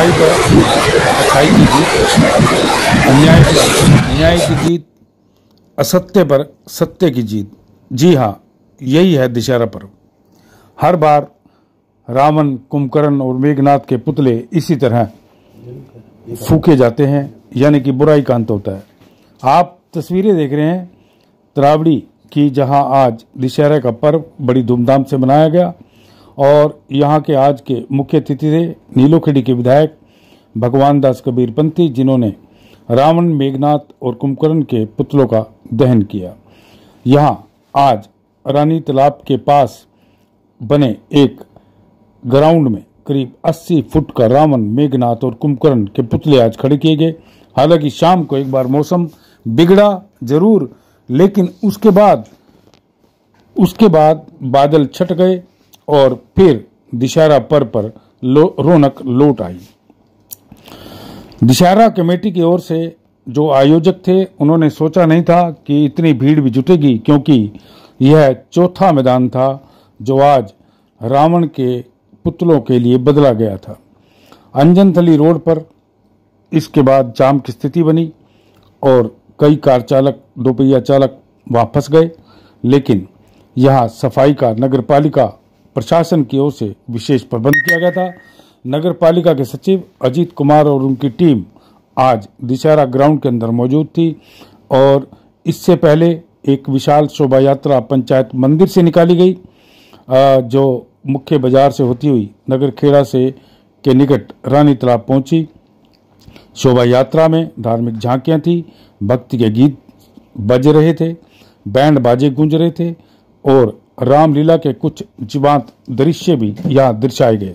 बुराई पर अच्छाई की जीत, न्याय की जीत, असत्य पर सत्य की जीत। जी हाँ, यही है दशहरा पर्व। हर बार रावण, कुंभकर्ण और मेघनाथ के पुतले इसी तरह फूके जाते हैं, यानी कि बुराई का अंत होता है। आप तस्वीरें देख रहे हैं तरावड़ी की, जहां आज दशहरा का पर्व बड़ी धूमधाम से मनाया गया और यहां के आज के मुख्य अतिथि थे नीलोखेड़ी के विधायक भगवान दास कबीर पंथी, जिन्होंने रावण, मेघनाथ और कुंभकर्ण के पुतलों का दहन किया। यहां आज रानी तालाब के पास बने एक ग्राउंड में करीब 80 फुट का रावण, मेघनाथ और कुंभकर्ण के पुतले आज खड़े किए गए। हालांकि शाम को एक बार मौसम बिगड़ा जरूर, लेकिन उसके बाद बादल छट गए और फिर दशहरा पर्व पर रौनक लौट आई। दशहरा कमेटी की ओर से जो आयोजक थे, उन्होंने सोचा नहीं था कि इतनी भीड़ भी जुटेगी, क्योंकि यह चौथा मैदान था जो आज रावण के पुतलों के लिए बदला गया था। अंजनथली रोड पर इसके बाद जाम की स्थिति बनी और कई कार चालक, दोपहिया चालक वहां फंस गए, लेकिन यहां सफाई का नगर पालिका प्रशासन की ओर से विशेष प्रबंध किया गया था। नगर पालिका के सचिव अजीत कुमार और उनकी टीम आज दशहरा ग्राउंड के अंदर मौजूद थी और इससे पहले एक विशाल शोभा यात्रा पंचायत मंदिर से निकाली गई, जो मुख्य बाजार से होती हुई नगर खेड़ा से के निकट रानी तालाब पहुंची। शोभा यात्रा में धार्मिक झांकियां थी, भक्ति के गीत बज रहे थे, बैंड बाजे गूंज रहे थे और रामलीला के कुछ जीवंत दृश्य भी यहाँ दर्शाए गए।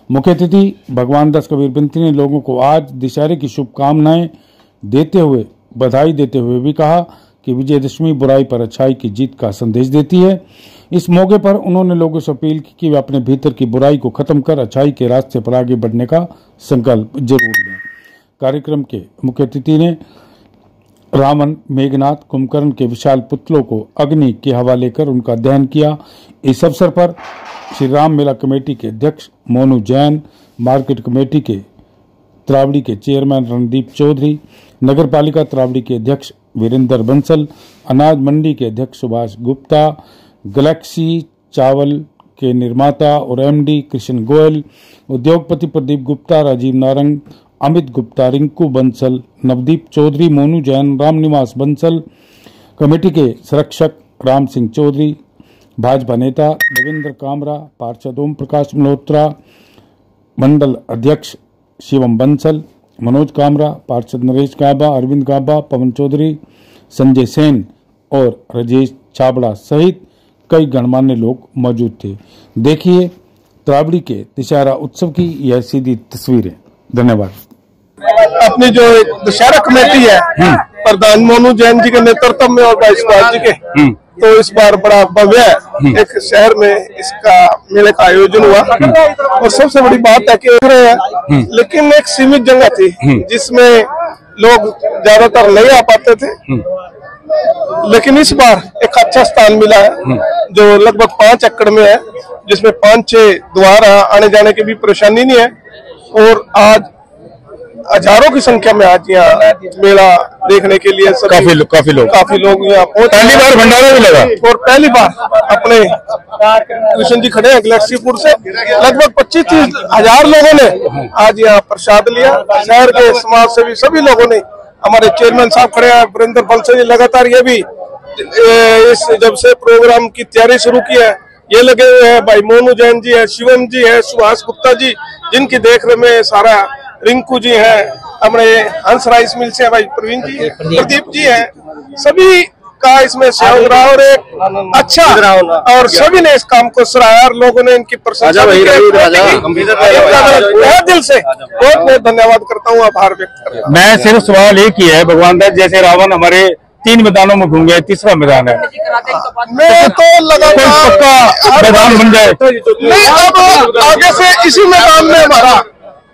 मुख्य अतिथि भगवान दास कबीर पंथी ने लोगों को आज दशहरे की शुभकामनाएं देते हुए, बधाई देते हुए भी कहा कि विजयदशमी बुराई पर अच्छाई की जीत का संदेश देती है। इस मौके पर उन्होंने लोगों से अपील की कि वे अपने भीतर की बुराई को खत्म कर अच्छाई के रास्ते पर आगे बढ़ने का संकल्प जरूर लें। कार्यक्रम के मुख्य अतिथि ने रावण, मेघनाथ, कुंभकर्ण के विशाल पुतलों को अग्नि के हवाले कर उनका दहन किया। इस अवसर पर श्री राम मेला कमेटी के अध्यक्ष मोनू जैन, मार्केट कमेटी के तरावड़ी के चेयरमैन रणदीप चौधरी, नगर पालिका तरावड़ी के अध्यक्ष वीरेंद्र बंसल, अनाज मंडी के अध्यक्ष सुभाष गुप्ता, गैलेक्सी चावल के निर्माता और एमडी कृष्ण गोयल, उद्योगपति प्रदीप गुप्ता, राजीव नारंग, अमित गुप्ता, रिंकू बंसल, नवदीप चौधरी, मोनू जैन, रामनिवास बंसल, कमेटी के संरक्षक राम सिंह चौधरी, भाजपा नेता देवेंद्र कामरा, पार्षद ओम प्रकाश मल्होत्रा, मंडल अध्यक्ष शिवम बंसल, मनोज कामरा, पार्षद नरेश गाबा, अरविंद गाबा, पवन चौधरी, संजय सेन और राजेश छाबड़ा सहित कई गणमान्य लोग मौजूद थे। देखिए तरावड़ी के दशहरा उत्सव की यह सीधी तस्वीरें। धन्यवाद। अपनी जो एक दशहरा कमेटी है प्रधान मोनू जैन जी के नेतृत्व में और भाई सुभाष जी के, तो इस बार बड़ा भव्य एक शहर में इसका मेले का आयोजन हुआ और सबसे बड़ी बात है कि देख रहे हैं, लेकिन एक सीमित जगह थी जिसमें लोग ज्यादातर नहीं आ पाते थे, लेकिन इस बार एक अच्छा स्थान मिला है जो लगभग 5 एकड़ में है, जिसमें 5-6 द्वार आने जाने की भी परेशानी नहीं है और आज हजारों की संख्या में आज यहाँ मेला देखने के लिए काफी लोग यहाँ पहुंचे। पहली बार भंडारा भी लगा और पहली बार अपने कृष्ण जी खड़े हैं गैलेक्सीपुर से, लगभग 25-30 हजार लोगों ने आज यहाँ प्रसाद लिया। शहर के समाज सेवी सभी लोगों ने, हमारे चेयरमैन साहब खड़े हैं वीरेंद्र बंसल जी, लगातार ये भी इस जब से प्रोग्राम की तैयारी शुरू की है ये लगे हुए हैं। भाई मोनू जैन जी है, शिवम जी है, सुभाष गुप्ता जी जिनकी देखरेख में सारा, रिंकू जी है, हमारे हंस राइस मिल से भाई प्रवीण जी, प्रदीप जी है, सभी का इसमें सहयोग रहा और एक अच्छा, और सभी ने इस काम को सराहा और लोगों ने इनकी प्रशंसा की। दिल से बहुत बहुत धन्यवाद करता हूँ, आभार व्यक्त करता हूँ। मैं सिर्फ सवाल एक ही है, भगवान दास जैसे रावण हमारे 3 मैदानों में घूम गए, तीसरा मैदान है, मैं तो लगातार पक्का मैदान बन जाए। नहीं, अब आगे से इसी मैदान में हमारा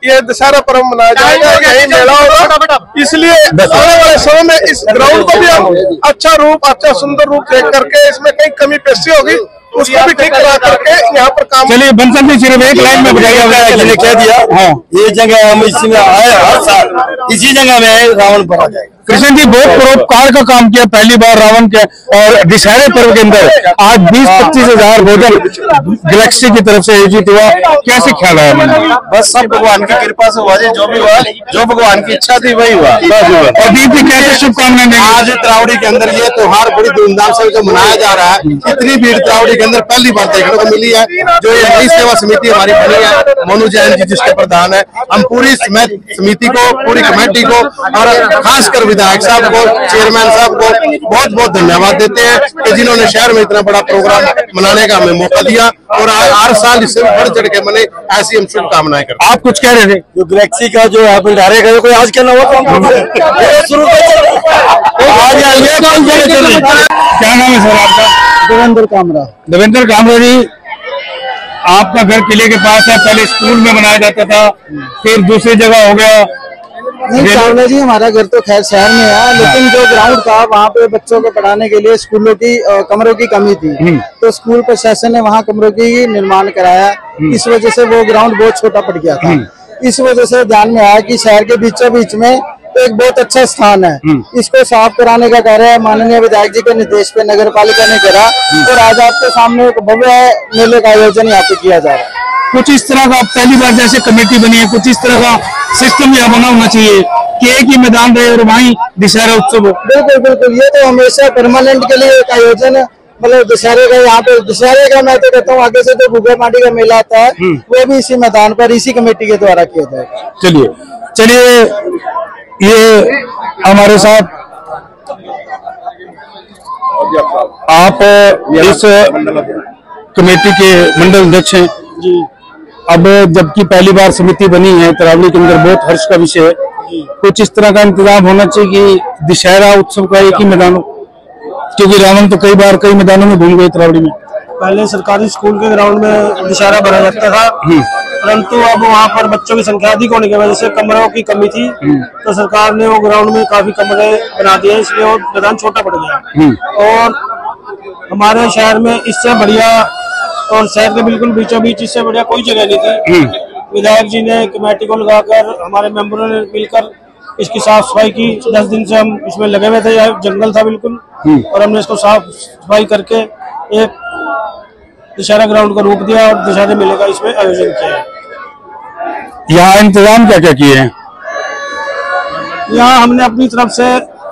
ये दशहरा पर्व मनाया जाएगा, यही मेला होगा, इसलिए आने वाले समय में इस ग्राउंड को भी हम अच्छा सुंदर रूप देख करके इसमें कई कमी पेशी होगी उसको भी ठीक करा करके यहाँ पर काम। चलिए बंसल जी सिर्फ एक लाइन में बताइए, जिन्हें कह दिया हाँ ये जगह हम इसमें आए हर साल इसी जगह में रावण पर आ जाएगा। कृष्ण जी बहुत परोपकार का काम किया पहली बार रावण के, और दशहरे पर्व के अंदर आज 20-25 हजार भोजन गैलेक्सी की तरफ से आयोजित हुआ, कैसे ख्याल आया मन में? बस सब भगवान की कृपा से हुआ, जो भी हुआ जो भगवान की इच्छा थी वही हुआ। और दीदी कैसे शुभकामनाएं देंगे? आज त्रावड़ी के अंदर ये त्योहार बड़ी धूमधाम से जो मनाया जा रहा है, इतनी भीड़ त्रावड़ी के अंदर पहली बार देखने को मिली है। जो ये नई सेवा समिति हमारी बनी है, मोनू जैन जी जिसके प्रधान है, हम पूरी समिति को, पूरी कमेटी को और खासकर विधायक साहब को, चेयरमैन साहब को बहुत बहुत धन्यवाद देते हैं कि जिन्होंने शहर में इतना बड़ा प्रोग्राम मनाने का हमें मौका दिया और हर साल इससे बढ़ चढ़ के मने, ऐसी हम शुभकामनाएं करते हैं। आप कुछ कह रहे थे? जो गैलेक्सी का जो है भंडारे का कोई आज क्या ना हुआ शुरू क्या नाम है सर आपका? देवेंद्र कामरा। देवेंद्र कामरा जी, आपका घर किले के पास है, पहले स्कूल में मनाया जाता था, फिर दूसरी जगह हो गया। नहीं चावला जी, हमारा घर तो खैर शहर में है, लेकिन जो ग्राउंड था वहाँ पे बच्चों को पढ़ाने के लिए स्कूलों की कमरों की कमी थी, तो स्कूल प्रशासन ने वहाँ कमरों की निर्माण कराया। इस वजह से वो ग्राउंड बहुत छोटा पड़ गया था। इस वजह से ध्यान में आया कि शहर के बीचों बीच में एक बहुत अच्छा स्थान है, इसको साफ कराने का कार्य माननीय विधायक जी के निर्देश पे नगर पालिका ने करा और आज आपके सामने एक भव्य मेले का आयोजन यहाँ पे किया जा रहा है। कुछ इस तरह का पहली बार जैसे कमेटी बनी है, कुछ इस तरह का सिस्टम यहाँ बना होना चाहिए कि एक ही मैदान रहे और वहीं दशहरा उत्सव हो। बिल्कुल बिल्कुल, ये तो हमेशा परमानेंट के लिए एक आयोजन है। मतलब दशहरे का यहाँ पे, दशहरे का मैं तो कहता हूँ आगे से जो गुग्गा माटी का मेला आता है वो भी इसी मैदान पर इसी कमेटी के द्वारा किया जाएगा। चलिए ये हमारे साथ आप इस कमेटी के मंडल अध्यक्ष हैं जी। अब जबकि पहली बार समिति बनी है त्रावड़ी के अंदर, बहुत हर्ष का विषय है। कुछ इस तरह का इंतजाम होना चाहिए कि दशहरा उत्सव का एक ही मैदान हो, क्योंकि रावण तो कई बार कई मैदानों में घूम गए त्रावड़ी में। पहले सरकारी स्कूल के ग्राउंड में दशहरा भरा जाता था, परंतु अब वहाँ पर बच्चों की संख्या अधिक होने की वजह से कमरों की कमी थी, तो सरकार ने वो ग्राउंड में काफी कमरे बना दिए, इसलिए वो मैदान छोटा पड़ गया। और हमारे शहर में इससे बढ़िया और शहर के बिल्कुल बीचों बीच इससे बढ़िया कोई जगह नहीं थी। विधायक जी ने कमेटी को लगाकर, हमारे मेंबरों ने मिलकर इसकी साफ सफाई की। 10 दिन से हम इसमें लगे हुए थे, जंगल था बिल्कुल, और हमने इसको साफ सफाई करके एक दशहरा ग्राउंड का रूप दिया और दशहरे मेले का इसमें आयोजन किया है। यहाँ इंतजाम क्या क्या किए हैं? यहाँ हमने अपनी तरफ से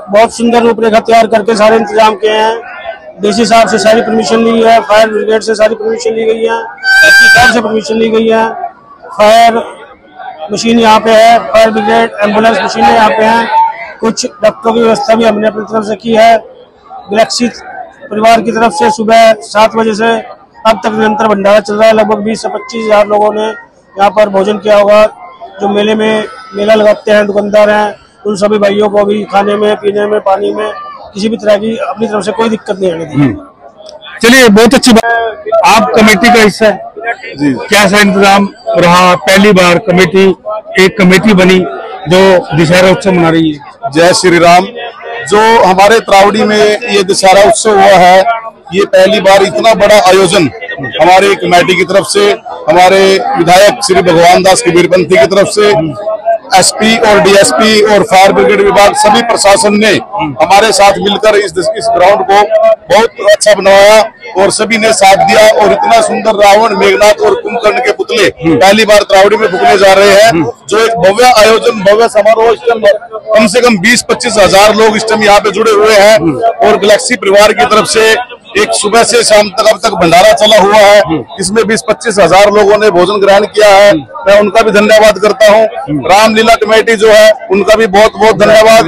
बहुत सुंदर रूपरेखा तैयार करके सारे इंतजाम किए हैं। डीसी साहब से सारी परमिशन ली है, फायर ब्रिगेड से सारी परमिशन ली गई है, एसपी साहब से परमिशन ली गई है। फायर मशीन यहाँ पे है, फायर ब्रिगेड एम्बुलेंस मशीनें यहाँ पे हैं। कुछ डॉक्टरों की व्यवस्था भी हमने अपनी तरफ से की है। गैलेक्सी परिवार की तरफ से सुबह 7 बजे से अब तक निरंतर भंडारा चल रहा है। लगभग 20 से 25 हजार लोगों ने यहाँ पर भोजन किया होगा। जो मेले में मेला लगाते हैं दुकानदार हैं, उन सभी भाइयों को भी खाने में, पीने में, पानी में किसी भी तरह की अपनी तरफ से कोई दिक्कत नहीं आने दी। चलिए बहुत अच्छी बात, आप कमेटी का हिस्सा है जी। कैसा इंतजाम रहा? पहली बार एक कमेटी बनी जो दशहरा उत्सव मना रही है। जय श्री राम। जो हमारे त्रावड़ी में ये दशहरा उत्सव हुआ है, ये पहली बार इतना बड़ा आयोजन हमारे कमेटी की तरफ से, हमारे विधायक श्री भगवान दास कबीरपंथी की तरफ से, एसपी और डीएसपी और फायर ब्रिगेड विभाग सभी प्रशासन ने हमारे साथ मिलकर इस ग्राउंड को बहुत अच्छा बनवाया और सभी ने साथ दिया। और इतना सुंदर रावण, मेघनाथ और कुंभकर्ण के पुतले पहली बार त्रावड़ी में फूकने जा रहे हैं, जो एक भव्य आयोजन, भव्य समारोह। इस टाइम कम से कम 20-25 हजार लोग इस टाइम यहाँ पे जुड़े हुए हैं। और गैलेक्सी परिवार की तरफ से एक सुबह से शाम तक अब तक भंडारा चला हुआ है, इसमें 20-25 हजार लोगों ने भोजन ग्रहण किया है। मैं उनका भी धन्यवाद करता हूँ। रामलीला कमेटी जो है उनका भी बहुत बहुत धन्यवाद,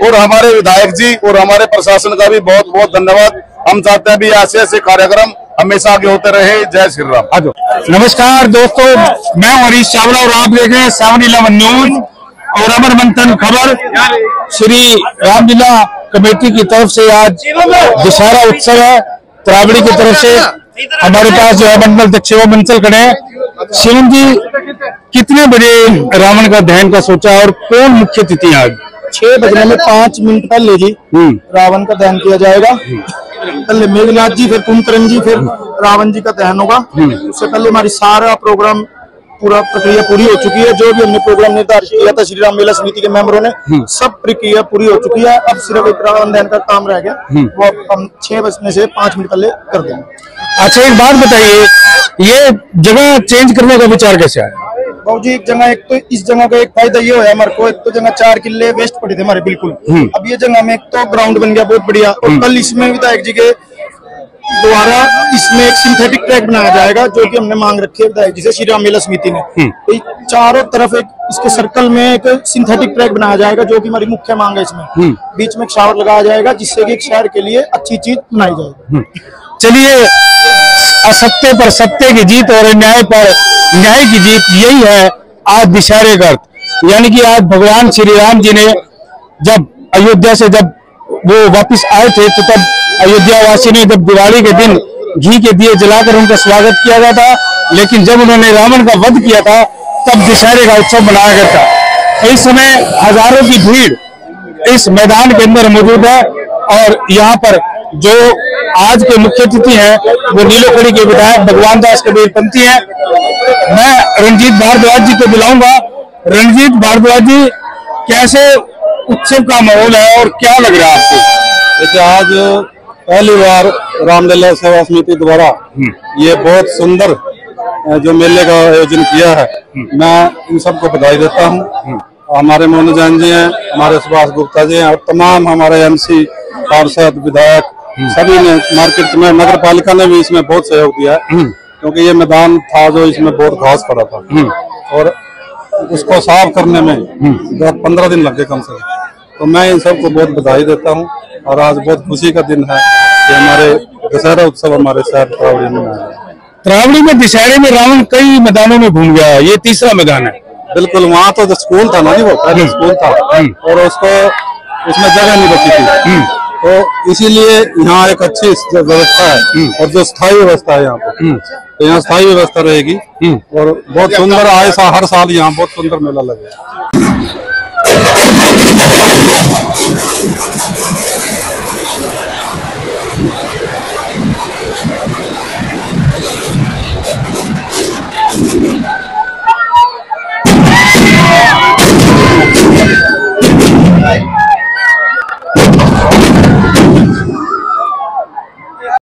और हमारे विधायक जी और हमारे प्रशासन का भी बहुत बहुत धन्यवाद। हम चाहते हैं भी ऐसे ऐसे कार्यक्रम हमेशा आगे होते रहे। जय श्री राम। नमस्कार दोस्तों, मैं हरीश चावला और आप देख रहे हैं 7/11 न्यूज और अमर मंथन खबर। श्री रामलीला कमेटी की तरफ से आज दशहरा उत्सव है त्रावड़ी की तरफ से। हमारे पास जो है मंडल अध्यक्ष वो मंचल खड़े हैं। शिवन जी, कितने बजे रावण का दहन का सोचा और कौन मुख्य अतिथि आज? 6 बजने में 5 मिनट पहले जी रावण का दहन किया जाएगा पहले मेघनाथ जी, फिर कुंभकर्ण जी, फिर रावण जी का दहन होगा। उससे पहले हमारी सारा प्रोग्राम पूरा प्रक्रिया पूरी हो चुकी है। जो भी हमने प्रोग्राम निर्धारित किया था श्री राम मेला समिति के मेंबरों ने, सब प्रक्रिया पूरी हो चुकी है। अब सिर्फ एक रावण दहन का काम रह गया, वो हम 6 बजने से 5 मिनट पहले कर देंगे। अच्छा, एक बात बताइए, ये जगह चेंज करने का विचार कैसे आया? बाबू जी, एक जगह, एक तो इस जगह का एक फायदा ये होया हमारे को, एक तो जगह 4 किले वेस्ट पड़े थे हमारे बिल्कुल। अब ये जगह में एक तो ग्राउंड बन गया बहुत बढ़िया, और कल इसमें विधायक जी के द्वारा इसमें एक सिंथेटिक ट्रैक बनाया जाएगा, जो कि हमने मांग रखी है विधायक जी से, श्री राम मेला समिति ने। तो चारों तरफ एक इसके सर्कल में एक सिंथेटिक ट्रैक बनाया जाएगा, जो कि हमारी मुख्य मांग है। इसमें बीच में एक शावर लगाया जाएगा, जिससे कि एक शहर के लिए अच्छी चीज बनाई जाए। चलिए, असत्य पर सत्य की जीत और न्याय पर न्याय की जीत, यही है आज दशहरे का अर्थ। यानी कि आज भगवान श्री राम जी ने जब अयोध्या से जब वो वापस आए थे, तो तब अयोध्या वासी ने जब दिवाली के दिन घी के दिए जलाकर उनका स्वागत किया गया था। लेकिन जब उन्होंने रावण का वध किया था, तब दशहरे का उत्सव मनाया गया था। इस समय हजारों की भीड़ इस मैदान के अंदर मौजूद है, और यहाँ पर जो आज के मुख्य अतिथि हैं वो नीलोखड़ी के विधायक भगवान दास कबीरपंथी हैं। मैं रंजीत भारद्वाज जी को बुलाऊंगा। रंजीत भारद्वाज जी, कैसे उत्सव का माहौल है और क्या लग रहा है आपको? देखिए, आज पहली बार रामलीला सेवा समिति द्वारा ये बहुत सुंदर जो मेले का आयोजन किया है, मैं इन सबको बधाई देता हूँ। हमारे मोनू जैन जी हैं, हमारे सुभाष गुप्ता जी हैं, और तमाम हमारे MC, पार्षद, विधायक सभी ने, मार्केट में नगर पालिका ने भी इसमें बहुत सहयोग दिया है, क्योंकि ये मैदान था जो इसमें बहुत घास पड़ा था, और उसको साफ करने में 10-15 दिन लगे कम से कम। तो मैं इन सबको बहुत बधाई देता हूँ, और आज बहुत खुशी का दिन है कि हमारे दशहरा उत्सव हमारे शहर त्रावड़ी में आया है। त्रावड़ी में दशहरे में रावण कई मैदानों में घूम गया है, ये तीसरा मैदान है। बिल्कुल, वहाँ तो स्कूल था ना जी, वो पहले स्कूल था, और उसको उसमें जगह नहीं बची थी, तो इसीलिए यहाँ एक अच्छी व्यवस्था है, और जो स्थायी व्यवस्था है यहाँ पर, तो यहाँ स्थायी व्यवस्था रहेगी, और बहुत सुंदर हर साल यहाँ बहुत सुंदर मेला लगेगा।